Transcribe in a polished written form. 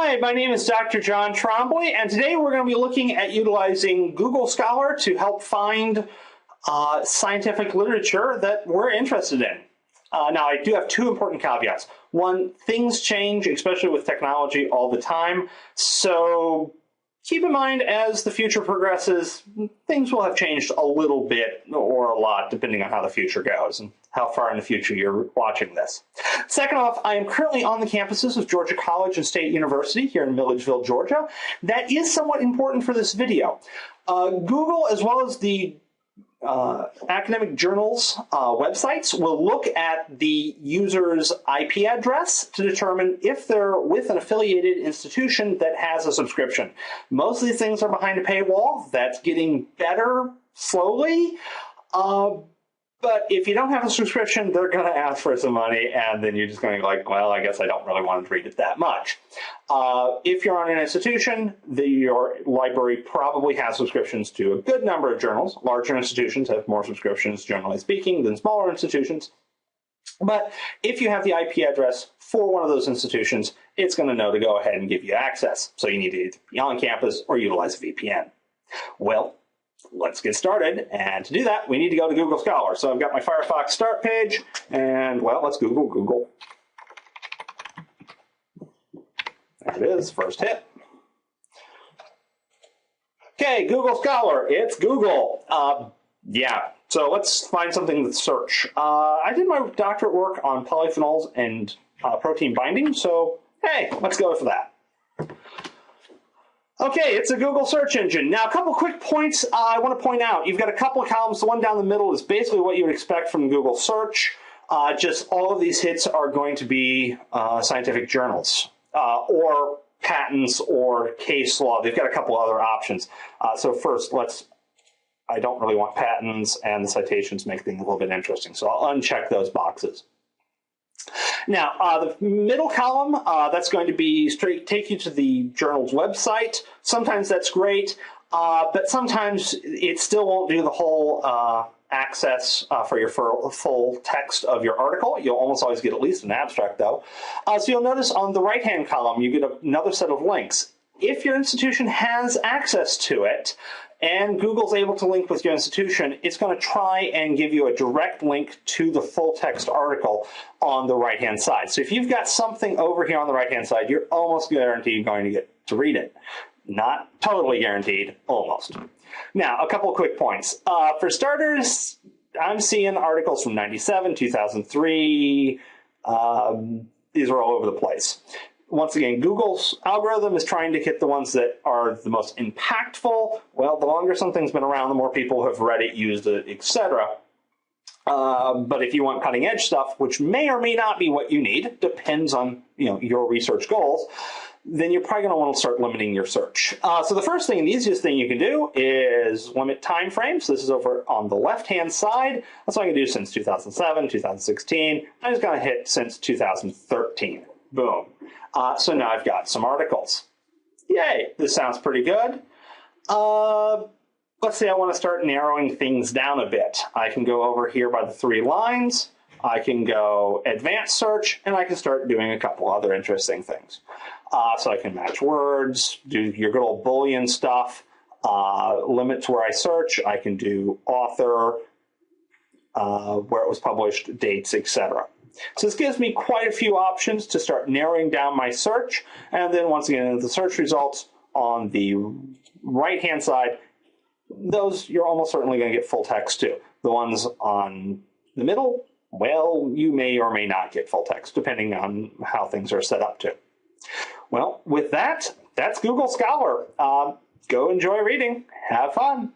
Hi, my name is Dr. John Trombley, and today we're going to be looking at utilizing Google Scholar to help find scientific literature that we're interested in. Now, I do have two important caveats. One, things change, especially with technology, all the time. So keep in mind, as the future progresses, things will have changed a little bit or a lot, depending on how the future goes and how far in the future you're watching this. Second off, I am currently on the campuses of Georgia College and State University here in Milledgeville, Georgia. That is somewhat important for this video. Google, as well as the academic journals websites, will look at the user's IP address to determine if they're with an affiliated institution that has a subscription. Most of these things are behind a paywall. That's getting better slowly. But if you don't have a subscription, they're going to ask for some money, and then you're just going to be like, well, I guess I don't really want to read it that much. If you're on an institution, your library probably has subscriptions to a good number of journals. Larger institutions have more subscriptions, generally speaking, than smaller institutions. But if you have the IP address for one of those institutions, it's going to know to go ahead and give you access. So you need to either be on campus or utilize a VPN. Well, let's get started, and to do that, we need to go to Google Scholar. So I've got my Firefox start page, and well, let's Google Google. There it is, first hit. Okay, Google Scholar, it's Google. Yeah, so let's find something with search. I did my doctorate work on polyphenols and protein binding, so hey, let's go for that. Okay, it's a Google search engine. Now, a couple quick points I want to point out. You've got a couple of columns. The one down the middle is basically what you would expect from Google search. Just all of these hits are going to be scientific journals or patents or case law. They've got a couple other options. So first, I don't really want patents, and the citations make things a little bit interesting. So I'll uncheck those boxes. Now, the middle column, that's going to be take you to the journal's website. Sometimes that's great, but sometimes it still won't do the whole access for your full text of your article. You'll almost always get at least an abstract, though. So you'll notice on the right-hand column, you get another set of links. If your institution has access to it, and Google's able to link with your institution, it's going to try and give you a direct link to the full text article on the right-hand side. So if you've got something over here on the right-hand side, you're almost guaranteed going to get to read it. Not totally guaranteed, almost. Now, a couple of quick points. For starters, I'm seeing articles from 97, 2003. These are all over the place. Once again, Google's algorithm is trying to hit the ones that are the most impactful. Well, the longer something's been around, the more people have read it, used it, etc. But if you want cutting edge stuff, which may or may not be what you need, depends on your research goals, then you're probably going to want to start limiting your search. So the first thing, the easiest thing you can do is limit time frames. This is over on the left-hand side. That's what I can do since 2007, 2016. I'm just going to hit since 2013. Boom. So now I've got some articles. Yay, this sounds pretty good. Let's say I want to start narrowing things down a bit. I can go over here by the 3 lines. I can go advanced search, and I can start doing a couple other interesting things. So I can match words, do your good old Boolean stuff, limit to where I search. I can do author, where it was published, dates, etc. So this gives me quite a few options to start narrowing down my search. And then once again, the search results on the right-hand side, those you're almost certainly going to get full text too. The ones on the middle, well, you may or may not get full text, depending on how things are set up to. Well, with that, that's Google Scholar. Go enjoy reading. Have fun.